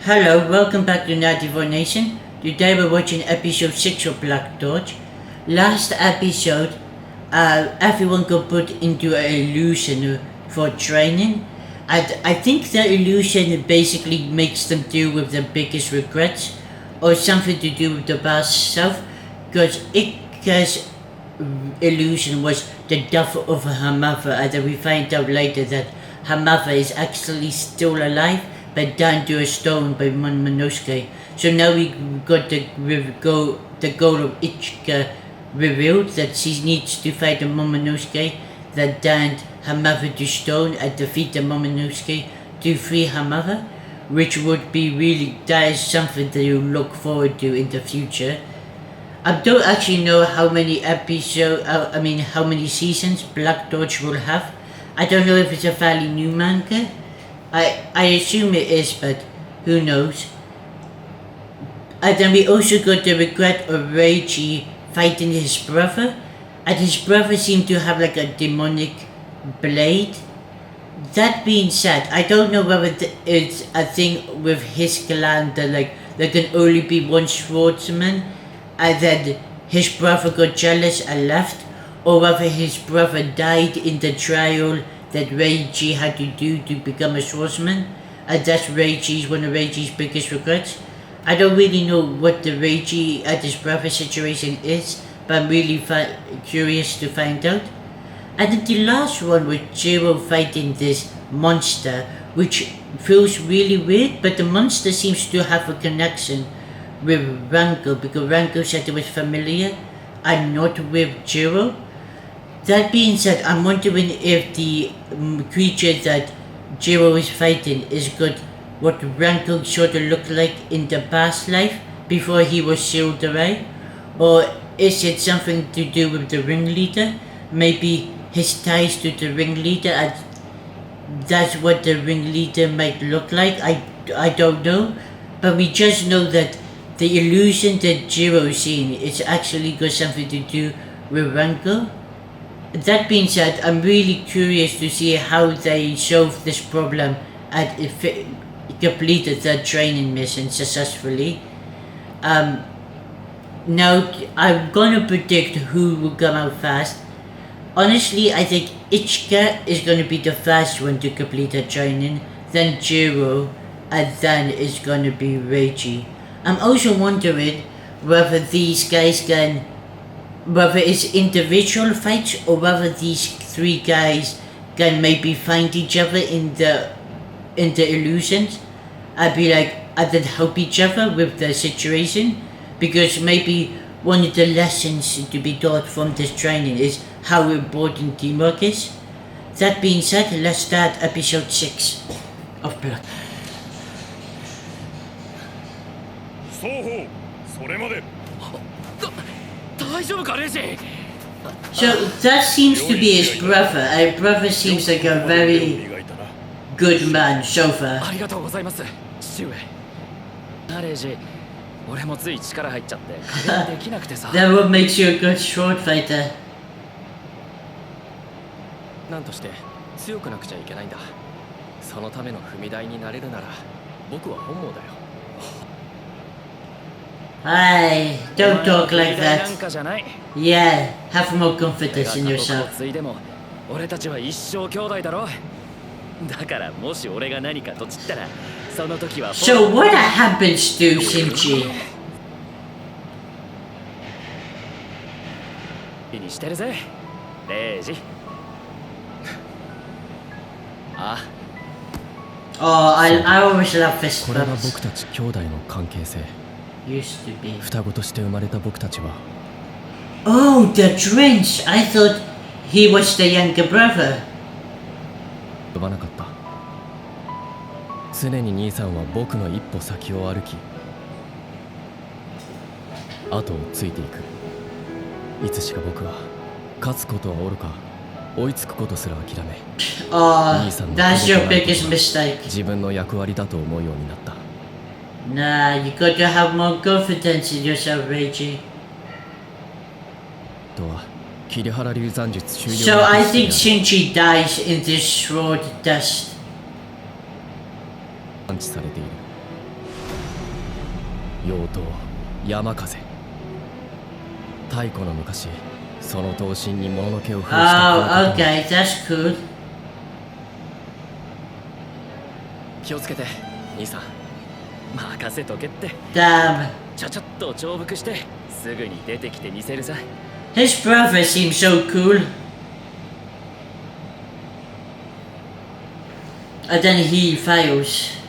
Hello, welcome back to Native Nation. Today we're watching episode 6 of Black Torch. Last episode, everyone got put into an illusion for training. And I think the illusion basically makes them deal with their biggest regrets or something to do with the past self. Because Ika's illusion was the death of her mother, and then we find out later that her mother is actually still alive but down to a stone by Momonosuke. So now we got the goal of Ichika revealed, that she needs to fight the Momonosuke that turned her mother to stone and defeat the Momonosuke to free her mother, which would be really, that is something that you look forward to in the future. I don't actually know how many how many seasons Black Torch will have. I don't know if it's a fairly new manga. I assume it is, but who knows. And then we also got the regret of Reiji fighting his brother, and his brother seemed to have like a demonic blade. That being said, I don't know whether it's a thing with his clan that like there can only be one swordsman, and then his brother got jealous and left, or whether his brother died in the trial that Reiji had to do to become a swordsman, and that's one of Reiji's biggest regrets. I don't really know what the Reiji and his brother situation is, but I'm really curious to find out. And then the last one was Jiro fighting this monster, which feels really weird, but the monster seems to have a connection with Ranko, because Ranko said it was familiar and not with Jiro. That being said, I'm wondering if the creature that Jiro is fighting is got what Ranko sort of looked like in the past life before he was sealed away, or is it something to do with the ringleader? Maybe his ties to the ringleader, and that's what the ringleader might look like. I don't know, but we just know that the illusion that Jiro is seeing is actually got something to do with Ranko. That being said, I'm really curious to see how they solve this problem and if it completed their training mission successfully. Now, I'm gonna predict who will come out fast. Honestly, I think Ichika is gonna be the first one to complete her training, then Jiro, and then it's gonna be Reiji. I'm also wondering whether these guys can, whether it's individual fights or whether these three guys can maybe find each other in the illusions. I'd be like, and then help each other with the situation, because maybe one of the lessons to be taught from this training is how important teamwork is. That being said, let's start episode 6 of Blood. So that seems to be his brother. Our brother seems like a very good man so far. That what makes you a good sword fighter. なんとして強くなくちゃいけないんだ。そのための踏み台になれるなら僕は本望だよ。Hi, don't talk like that. Yeah, have more confidence in yourself. ついでも俺たちは一生兄弟だろ。だからもし俺が何かと散ったらその時は。So what happens to Shinji? 気にしてるぜ、レイジ。あ。Oh, I always love fist bumps. これが僕たち兄弟の関係性。Used to be. 双子として生まれた僕たちは。Oh, the twins! I thought he was the younger brother. 呼ばなかった。常に兄さんは僕の一歩先を歩き、後をついていく。いつしか僕は勝つことはおろか、追いつくことすら諦め、Oh, that's your biggest mistake. 自分の役割だと思うようになった。Nah, you got to have more confidence in yourself, Reiji. とは桐原流残術終了。 So I think Shinji dies in this sword dust. 安置されている。妖刀山風。太古の昔、その刀身にもののけを封した Oh, okay, that's cool. 気をつけて兄さん。任せとけって。 Damn. ちゃちゃっと重複してすぐに出てきてみせるさ。 His brother seems so cool. And then he fails.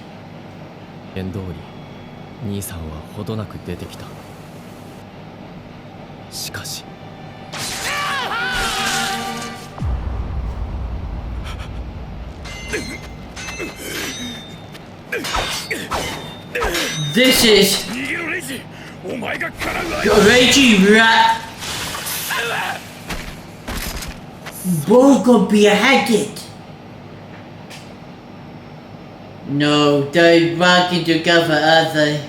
縁通り兄さんはほどなく出てきた。しかしThis is Reggie Rat. Both got beheaded. No, they're working together, are they?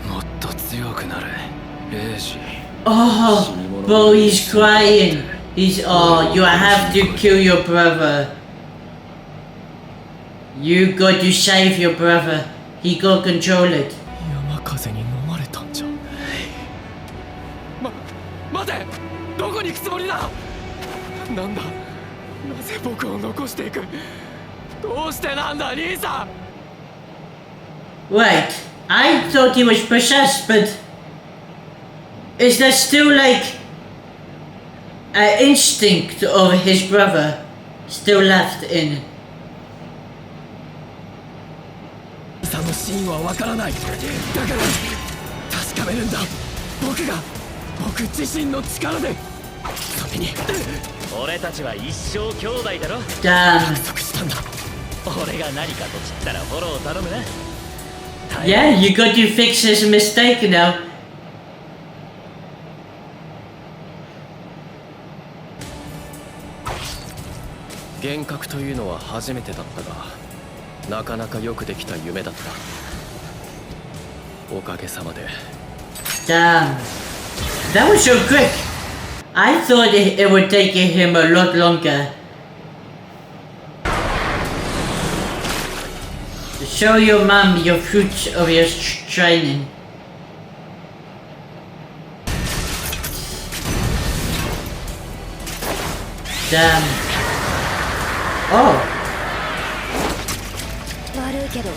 もっと強くなれレイジ。 Oh, bro, he's crying. He's you have to kill your brother. You got to save your brother. He got control it. 山風に飲まれたんじゃ。待て、どこに行くつもりだ。なんだ、なぜ僕を残していく。どうしてなんだ兄さん。 Wait, I thought he was possessed, but is there still like an instinct of his brother still left in? 兄さんの真意はわからない。だから確かめるんだ。僕自身の力で。それに俺たちは一生兄弟だろ。 Damn. 約束したんだ。俺が何かと知ったらフォロー頼むな。 Yeah, you got to fix his mistake now. 幻覚というのは初めてだったが、なかなかよくできた夢だった。おかげさまで。 Damn. That was so quick. I thought it would take him a lot longer. Show your mom your fruits of your training. Damn. Oh. 悪いけど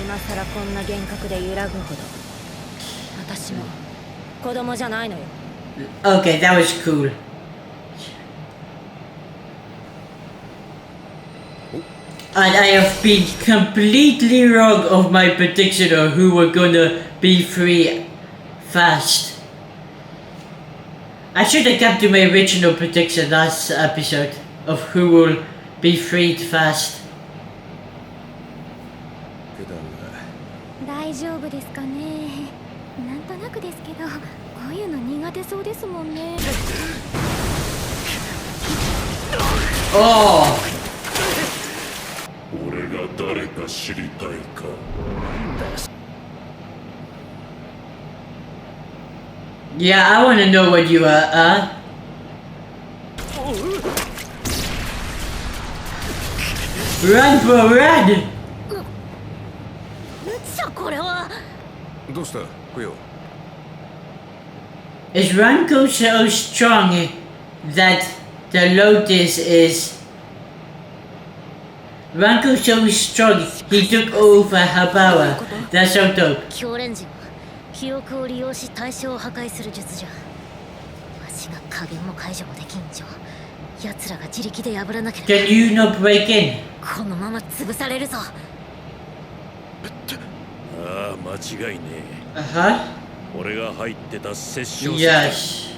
今さらこんな幻覚で揺らぐほど私も子供じゃないのよ。 Okay, that was cool. And I have been completely wrong of my prediction of who were gonna be free fast. I should have kept to my original prediction last episode of who will be freed fast. 大丈夫ですかね。なんとなくですけどこういうの苦手そうですもんね。 Oh! 俺が誰か知りたいか。 Yeah, I wanna know what you are. Run, bro, run! これはどうしたクヨ。 Is Ranko so strong that the Lotus is... Ranko so strong, he took over her power. That's so dope. 強錬人は記憶を利用し対象を破壊する術じゃ。わしが加減も解除もできん以上奴らが自力で破らなけれ Can you not break in? ばこのまま潰されるぞ。ああ間違いね Uh-huh. え。俺が入ってた殺生 Yes.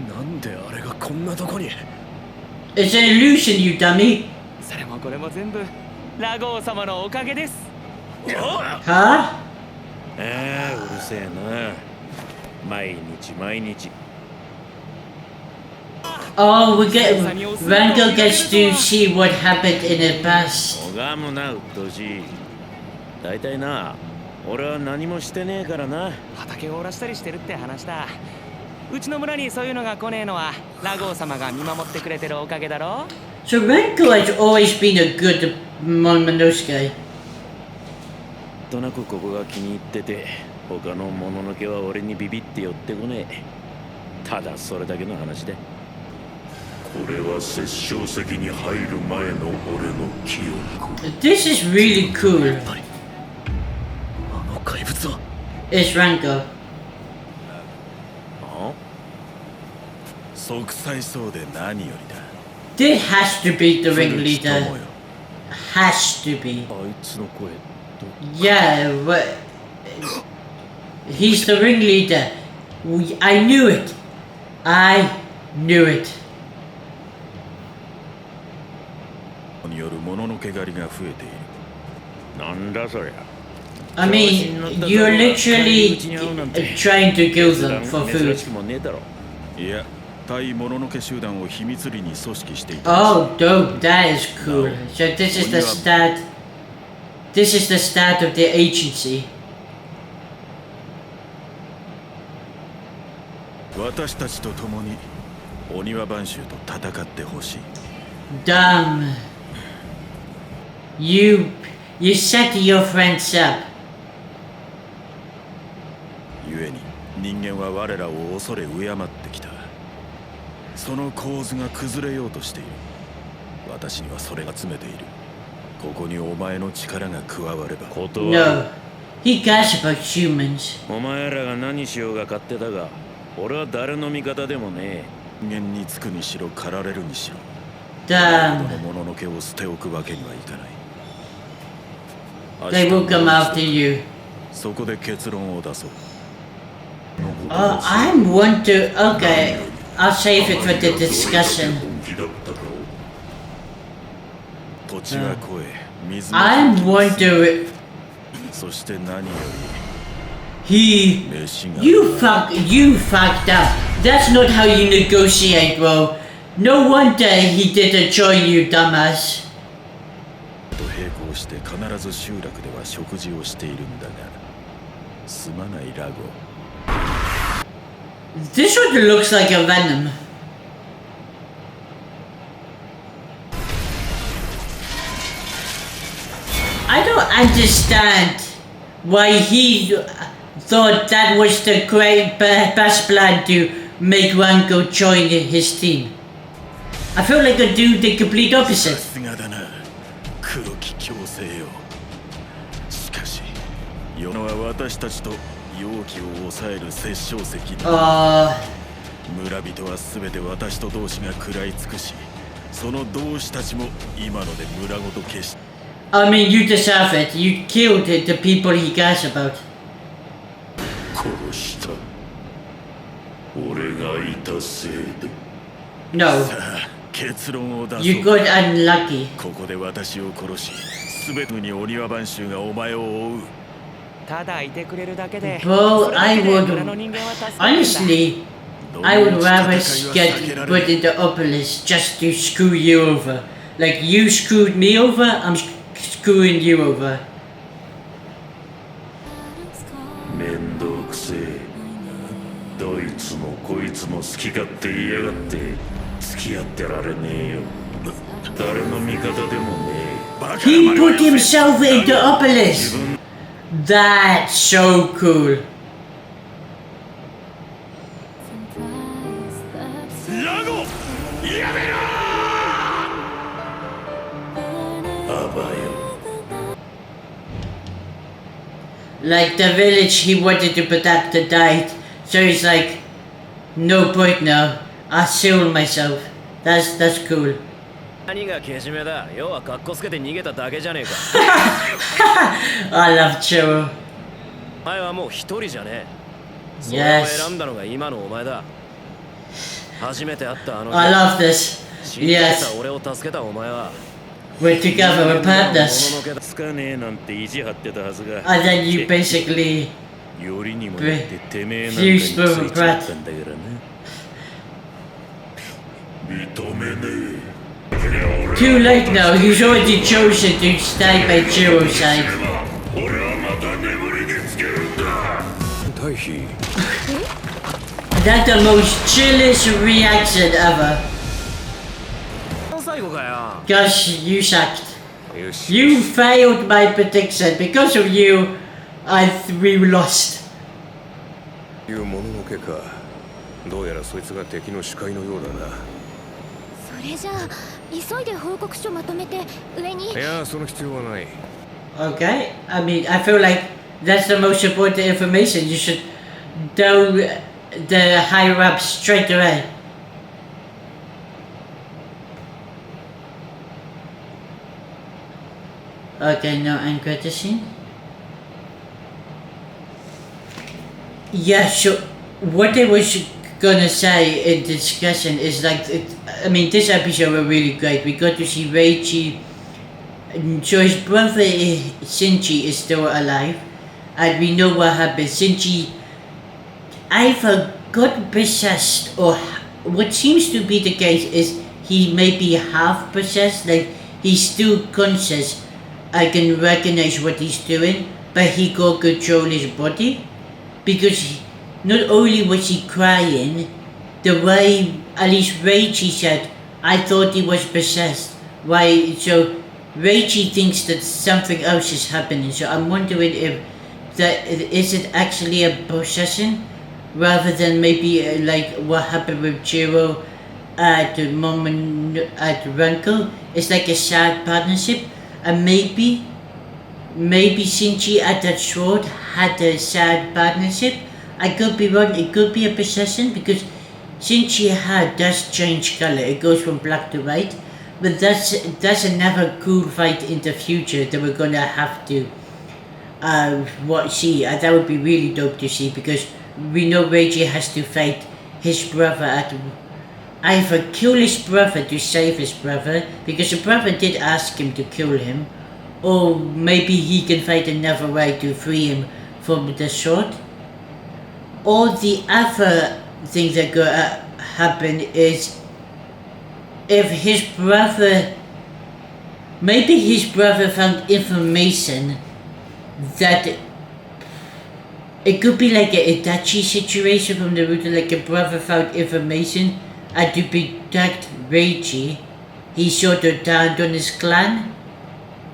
なんであれがこんなとこに。 It's an illusion, you dummy. それもこれも全部ラゴー様のおかげです。 Huh? ああうるせえな。毎日 Oh, Ranko gets to see what happened in the past. 拝むなうっとうしい。大体な俺は何もしてねえからな。畑を荒らしたりしてるって話だ。うちの村にそういうのが来ねえのはラゴー様が見守ってくれてるおかげだろ。 So Ranko has always been a good Momonosuke. となくここが気に入ってて、他のもののけは俺にビビって寄ってこねえ。ただそれだけの話だ。これは殺生石に入る前の俺の記憶。 This is really cool. あの怪物は It's Ranko. 息災そうで何よりだ。 This has to be the 友 ringleader. よ。 Has to be. あいつの声。 Yeah, but he's the ringleader. I knew it. I knew it. による物のけ狩りが増えている。なんだそりゃ。 I mean, you're literally trying to kill them for 珍 food. しくもねえだろ。いや、対物のけ集団を秘密裏に組織していた。 Oh, dope. That is cool. So this is the start. This is the start of the agency. 私たちと共にお庭番衆と戦ってほしい。 Dumb. You set your friends up. 故に人間は我らを恐れ敬ってきた。その構図が崩れようとしている。私にはそれが詰めている。ここにお前の力が加われば。断る。 No. He cares about humans. お前らが何しようが勝手だが、俺は誰の味方でもねえ。人間につくにしろ狩られるにしろ。 Damn. この者の毛を捨ておくわけにはいかない。 They will come after you. そこで結論を出そう。 I'm one to. Okay. I'll save it for the discussion. 土地が越え、水も I'm one to. そして何よ He. り飯が You fucked up. That's not how you negotiate, bro. No wonder he didn't join you, dumbass. と並行して必ず集落では食事をしているんだが、すまないラゴ。 This one looks like a venom. I don't understand why he thought that was the best plan to make Rango join his team. I feel like I do the complete さ opposite. すがだな、黒き強制よ。しかし、世のは私たちと容器を抑える殺生石だ。村人はすべて私と同志が食らい尽くし、その同志たちも今ので村ごと消し。 I mean, you deserve it. You killed the people he cares about. 殺した。俺がいたせいで。 No, さあ、結論を出そう。 you got unlucky. ここで私を殺し、すべてにお庭番衆がお前を追う。ただいてくれるだけで Bro, それだけで I would- 村の人間は助かるんだ Honestly, I would rather get put in the obelisk just to screw you over. Like you screwed me over, I'm screwing you over. 面倒くせえ。どいつもこいつも好き勝手言いやがって付き合ってられねえよ。誰の味方でもねえ。 He put himself in the obelisk. That's so cool. ラゴ、やめろアバよ。 Like the village he wanted to protect had died, so he's like, no point now. I'll seal myself. That's cool. 何がけじめだ。要は格好つけて逃げただけじゃねえか。 I love Chiro. お前はもう一人じゃねえ。それを Yes. 選んだのが今のお前だ。初めて会ったあの日 I love this. 死んで Yes. た俺を助けたお前は We're together, we're partners. 物のけだつかねえなんて意地張ってたはずが。 And then you basically よりにもよっててめえなんかについちゃったんだからな。認めねえ。 too late now. He's already chosen to stay by Chiro's side. 俺はまた眠りにつけるんだ。退避 That's the most chillest reaction ever. 最後かよ。 Gosh, you sucked. よし You failed my prediction. Because of you, we lost. いうもののけか。どうやらそいつが敵の視界のようだな。それじゃあ急いで報告書まとめて上に。いや、その必要はない。Okay. I mean, I feel like that's the most important information. You should tell the higher ups straight away. Okay, no end credit scene. Yeah, so what I was gonna say in discussion is like, I mean, this episode was really great. We got to see Reichi. So his brother Shinji is still alive, and we know what happened. Shinji either got possessed, or what seems to be the case is he may be half possessed, like he's still conscious. I can recognize what he's doing, but he can't control his body. Because not only was he crying, the way, at least Reichi said, I thought he was possessed. Why, so Reichi thinks that something else is happening, so I'm wondering if that is it actually a possession, rather than maybe like what happened with Jiro at the moment at Ranko. It's like a sad partnership, and maybe Shinji at that sword had a sad partnership. I could be wrong, it could be a possession, because Shinji hair does change color, it goes from black to white. But that's another cool fight in the future that we're gonna have to see. That would be really dope to see, because we know Reiji has to fight his brother at either kill his brother to save his brother, because the brother did ask him to kill him, or maybe he can fight another way to free him from the sword. Or the other thing that could happen is if his brother, maybe his brother found information that it could be like a Itachi situation from Naruto, like a brother found information and to protect Reiji, he sort of turned on his clan,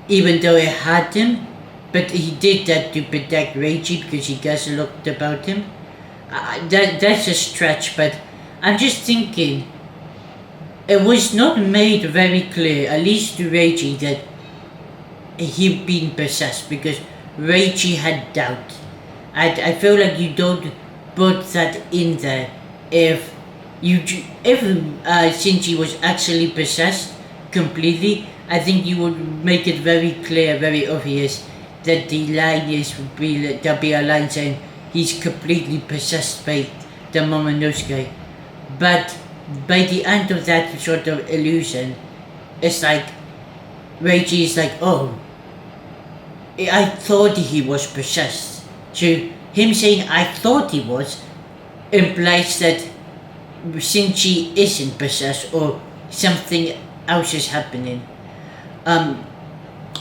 even though it had him, but he did that to protect Reiji because he cares a lot about him. That's a stretch, but I'm just thinking, it was not made very clear, at least to Reiji, that he'd been possessed, because Reiji had doubt. I feel like you don't put that in there if Shinji was actually possessed completely. I think you would make it very clear, very obvious that the line there'll be a line saying he's completely possessed by the Momonosuke. But by the end of that sort of illusion, it's like Reiji is like, oh, I thought he was possessed. So him saying I thought he was implies that Shinji isn't possessed, or something else is happening. And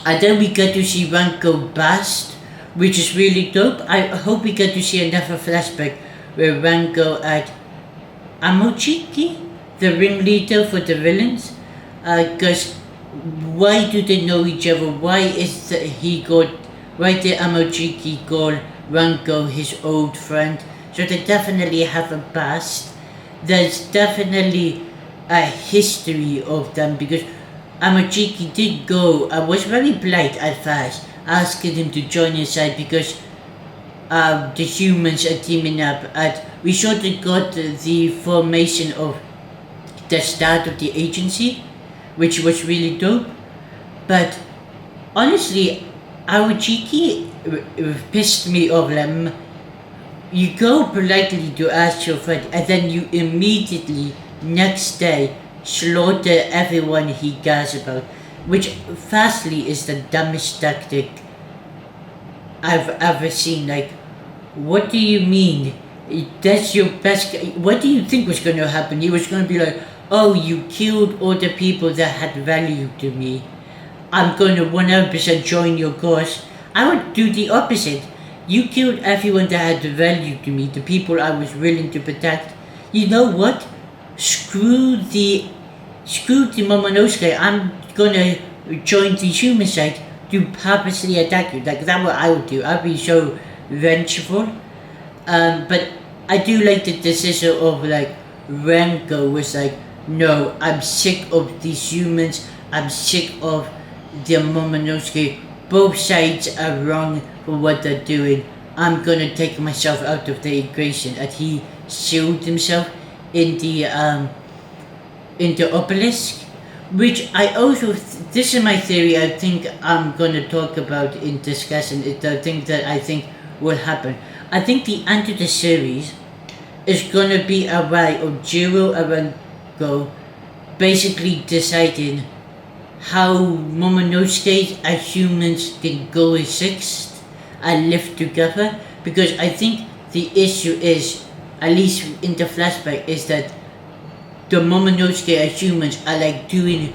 then we get to see Ranko burst, which is really dope. I hope we get to see another flashback where Ranko at Amochiki, the ringleader for the villains, because why do they know each other? Why did Amochiki call Ranko his old friend? So they definitely have a past. There's definitely a history of them, because Amochiki did go, was very polite at first, asking him to join his side because the humans are teaming up. We sort of got the formation of the start of the agency, which was really dope. But honestly, Aochiki pissed me off. Like, you go politely to ask your friend, and then you immediately, next day, slaughter everyone he cares about, which firstly is the dumbest tactic I've ever seen. Like, what do you mean? That's your best. What do you think was going to happen? He was going to be like, oh, you killed all the people that had value to me, I'm going to 100% join your cause. I would do the opposite. You killed everyone that had value to me, the people I was willing to protect. You know what? Screw the Momonosuke. I'm gonna join the human side to purposely attack you. Like, that's what I would do. I'd be so vengeful. But I do like the decision of like Rengo was like, no, I'm sick of these humans. I'm sick of the Momonosuke. Both sides are wrong for what they're doing. I'm gonna take myself out of the equation. And he sealed himself in the obelisk, which I also this is my theory. I think I'm gonna talk about in discussion. It's the thing that I think will happen. I think the end of the series is gonna be a way of Jiro and Rengo basically deciding how Momonosuke and humans can coexist and live together, because I think the issue is, at least in the flashback, is that the Momonosuke and humans are like doing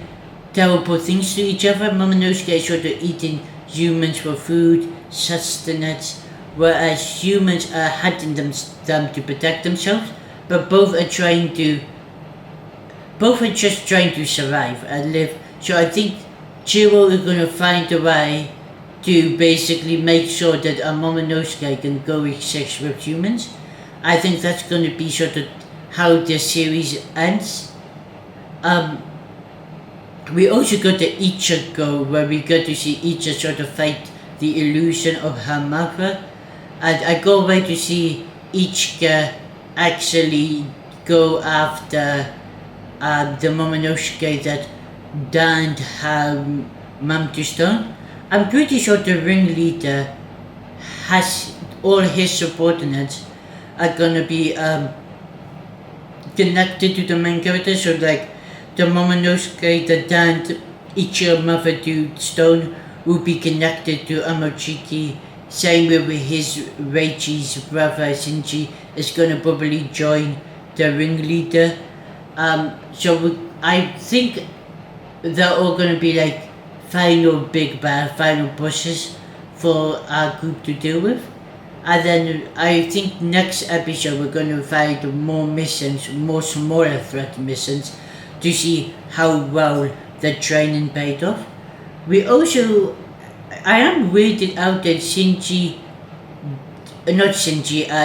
terrible things to each other. Momonosuke is sort of eating humans for food, sustenance, whereas humans are hunting them to protect themselves, but both are just trying to survive and live. So I think Jiro is gonna find a way to basically make sure that a Momonosuke can coexist with humans. I think that's gonna be sort of how the series ends. We also got the Ichigo, where we got to see Ichigo sort of fight the illusion of her mother. And I go away to see Ichigo actually go after the Momonosuke that turned her mom to stone. I'm pretty sure the ringleader has all his subordinates are gonna be connected to the main character. So like the Momonosuke that turned Ichigo's mother to stone will be connected to Amochiki. Same with his Reichi's brother Shinji is gonna probably join the ringleader. So I think they're all gonna be like final big bad, final bosses for our group to deal with. And then I think next episode we're gonna find more missions, more smaller threat missions, to see how well the training paid off. I am weirded out that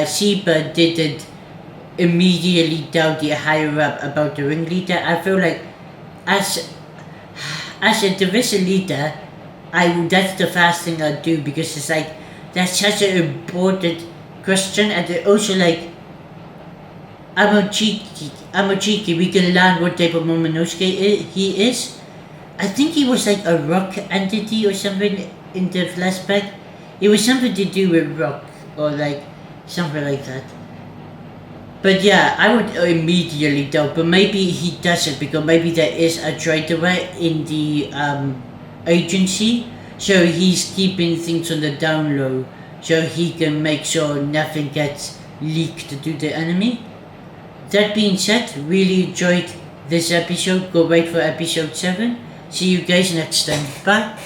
Shiba didn't immediately tell the higher up about the ringleader. I feel like as a division leader, that's the first thing I'd do, because it's like that's such an important question. And also like Amochiki, we can learn what type of Momonosuke he is. I think he was like a rock entity or something in the flashback. It was something to do with rock or like something like that. But yeah, I would immediately tell, but maybe he doesn't, because maybe there is a traitor in the agency, so he's keeping things on the down low, so he can make sure nothing gets leaked to the enemy. That being said, really enjoyed this episode. Go wait for episode 7. See you guys next time. Bye.